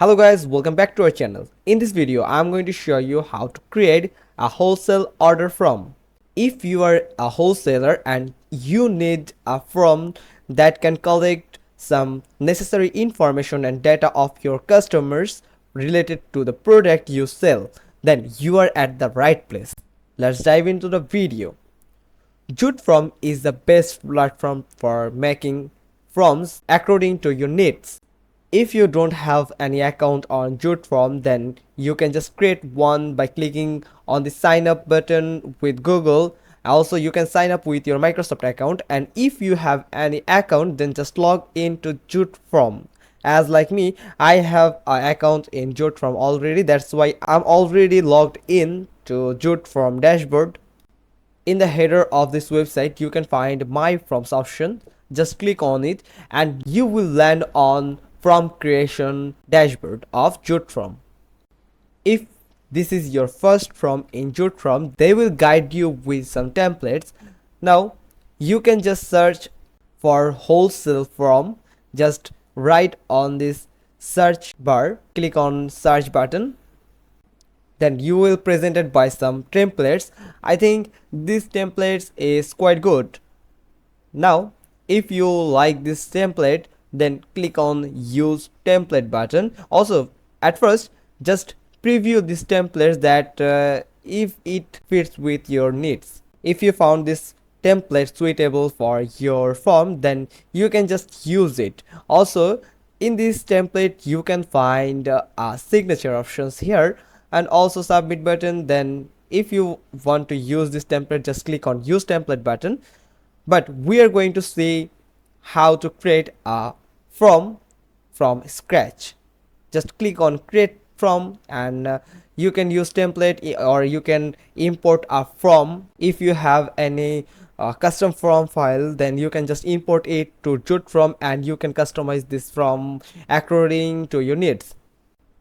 Hello guys, welcome back to our channel. In this video, I'm going to show you how to create a wholesale order form. If you are a wholesaler and you need a form that can collect some necessary information and data of your customers related to the product you sell, then you are at the right place. Let's dive into the video. Jute form is the best platform for making forms according to your needs. If you don't have any account on Jute form, then you can just create one by clicking on the sign up button with Google. Also, you can sign up with your Microsoft account, and if you have any account, then just log into Jute form. As like me, I have an account in Jute form already. That's why I'm already logged in to Jute form dashboard. In the header of this website, you can find my forms option. Just click on it and you will land on form creation dashboard of Jute form. If this is your first form in Jute form, they will guide you with some templates. Now you can just search for wholesale form. Just write on this search bar, click on search button, then you will presented by some templates. I think this templates is quite good. Now if you like this template, then click on use template button. Also, at first just preview this template that if it fits with your needs. If you found this template suitable for your form, then you can just use it. Also, in this template you can find signature options here and also submit button. Then if you want to use this template, just click on use template button. But we are going to see how to create a form from scratch. Just click on create form and you can use template or you can import a form. If you have any custom form file, then you can just import it to Jute form and you can customize this form according to your needs.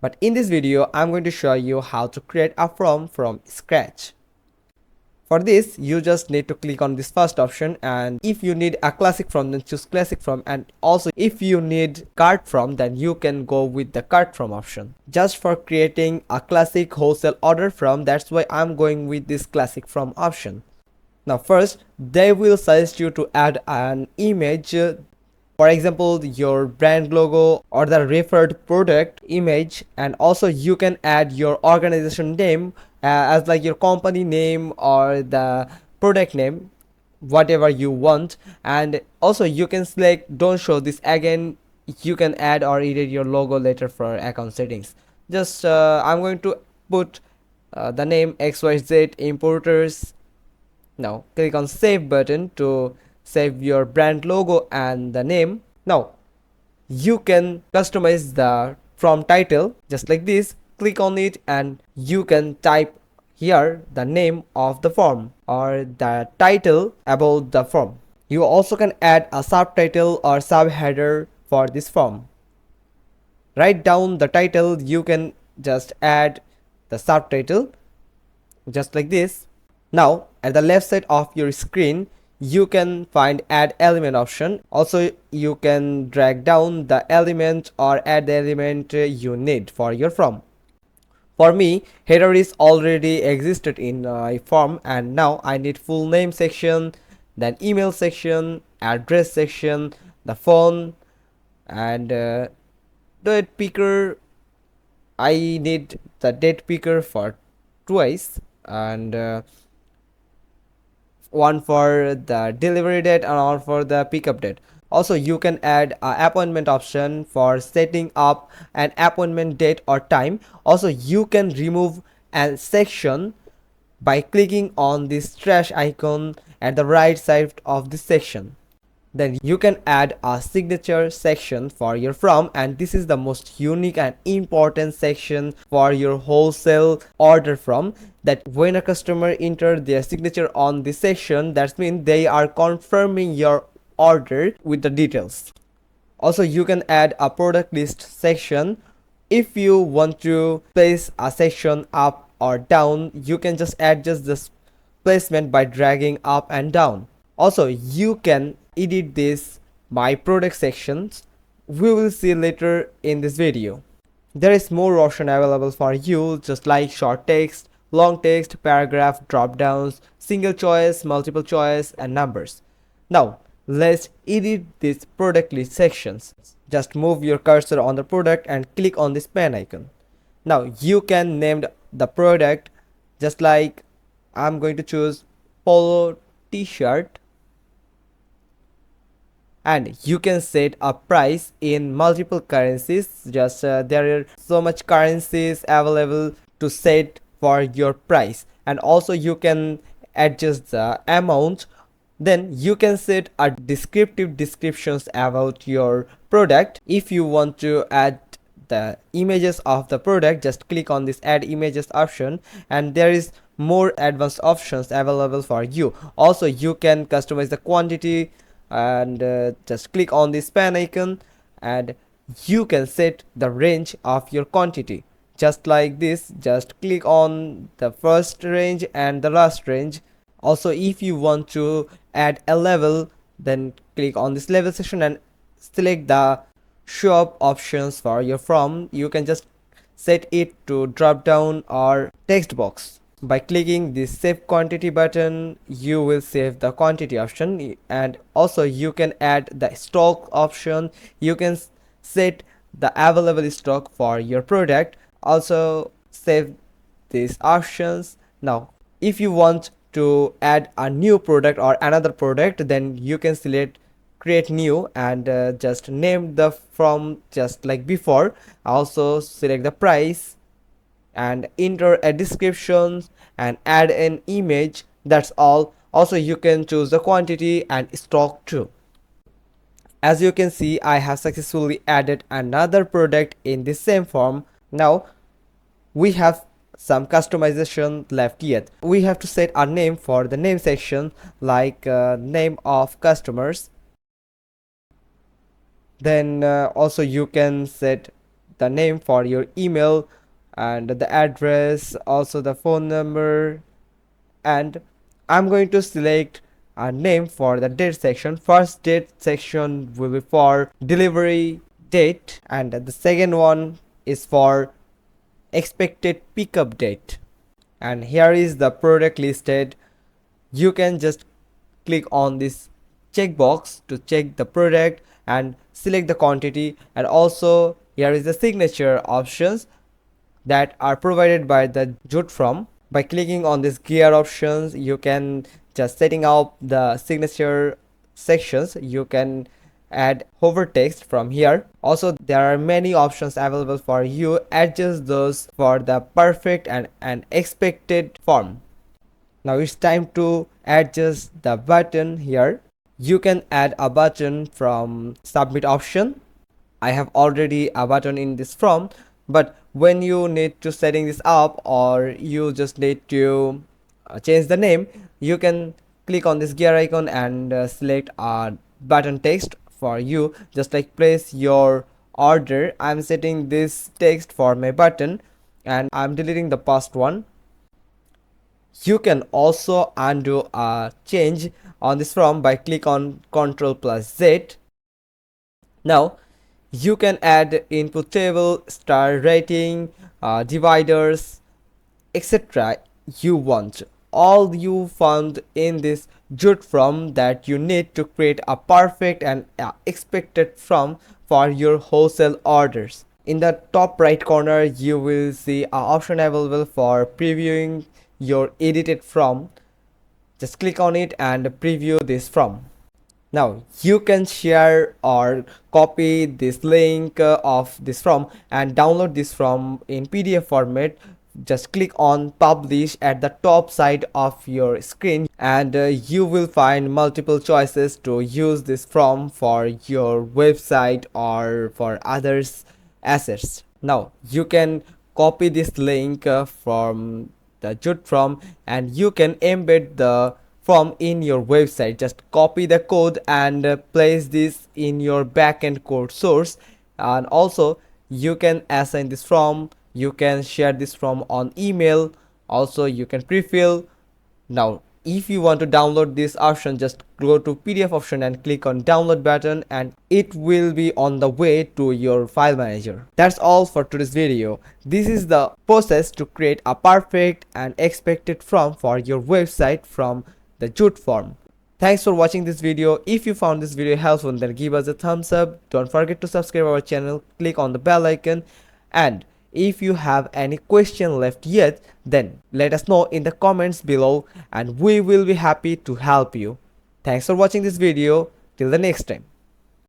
But in this video, I'm going to show you how to create a form from scratch. For this, you just need to click on this first option, and if you need a classic form, then choose classic form, and also if you need cart form, then you can go with the cart form option. Just for creating a classic wholesale order form, that's why I'm going with this classic form option. Now first, they will suggest you to add an image. For example, your brand logo or the referred product image, and also you can add your organization name as like your company name or the product name, whatever you want. And also you can select don't show this again. You can add or edit your logo later for account settings. Just I'm going to put the name XYZ importers. Now click on save button to save your brand logo and the name. Now you can customize the form title just like this. Click on it and you can type here the name of the form or the title about the form. You also can add a subtitle or subheader for this form. Write down the title. You can just add the subtitle just like this. Now at the left side of your screen, you can find add element option. Also you can drag down the element or add the element you need for your form. For me, header is already existed in my form, and now I need full name section, then email section, address section, the phone, and date picker. I need the date picker for twice, and one for the delivery date and one for the pickup date. Also you can add an appointment option for setting up an appointment date or time. Also you can remove a section by clicking on this trash icon at the right side of this section. Then you can add a signature section for your form, and this is the most unique and important section for your wholesale order form, that when a customer enter their signature on this section, that means they are confirming your order with the details. Also you can add a product list section. If you want to place a section up or down, you can just adjust this placement by dragging up and down. Also you can edit this by product sections. We will see later in this video. There is more option available for you, just like short text, long text, paragraph, drop downs, single choice, multiple choice, and numbers. Now let's edit these product list sections. Just move your cursor on the product and click on this pen icon. Now you can name the product, just like I'm going to choose polo t-shirt, and you can set a price in multiple currencies. Just there are so much currencies available to set for your price, and also you can adjust the amount. Then you can set a descriptive descriptions about your product. If you want to add the images of the product, just click on this add images option, and there is more advanced options available for you. Also you can customize the quantity, and just click on this pen icon, and you can set the range of your quantity, just like this. Just click on the first range and the last range. Also if you want to add a level, then click on this level section and select the show up options for your from. You can just set it to drop down or text box. By clicking this save quantity button, you will save the quantity option, and also you can add the stock option. You can set the available stock for your product. Also save these options. Now if you want to add a new product or another product, then you can select create new, and just name the from just like before. Also select the price and enter a description and add an image. That's all. Also you can choose the quantity and stock too. As you can see, I have successfully added another product in the same form. Now we have some customization left yet. We have to set a name for the name section, like name of customers. Then also you can set the name for your email and the address, also the phone number. And I'm going to select a name for the date section. First date section will be for delivery date, and the second one is for expected pickup date. And here is the product listed. You can just click on this checkbox to check the product and select the quantity. And also here is the signature options that are provided by the jute from. By clicking on this gear options, you can just setting up the signature sections. You can add hover text from here. Also there are many options available for you. Adjust those for the perfect and expected form. Now it's time to adjust the button here. You can add a button from submit option. I have already a button in this form, but when you need to setting this up, or you just need to change the name, you can click on this gear icon and select a button text for you, just like place your order. I'm setting this text for my button, and I'm deleting the past one. You can also undo a change on this form by click on Ctrl+Z. Now you can add input table, star rating, dividers, etc. you want. All you found in this jute from that you need to create a perfect and expected from for your wholesale orders. In the top right corner you will see an option available for previewing your edited from. Just click on it and preview this from. Now you can share or copy this link of this from and download this from in PDF format. Just click on publish at the top side of your screen, and you will find multiple choices to use this from for your website or for others assets. Now you can copy this link from the jute from, and you can embed the from in your website. Just copy the code and place this in your backend code source. And also you can assign this from, you can share this from on email. Also you can pre-fill. Now if you want to download this option, just go to PDF option and click on download button, and it will be on the way to your file manager. That's all for today's video. This is the process to create a perfect and expected form for your website from the jute form. Thanks for watching this video. If you found this video helpful, then give us a thumbs up. Don't forget to subscribe our channel, click on the bell icon, and if you have any question left yet, then let us know in the comments below and we will be happy to help you. Thanks for watching this video. Till the next time.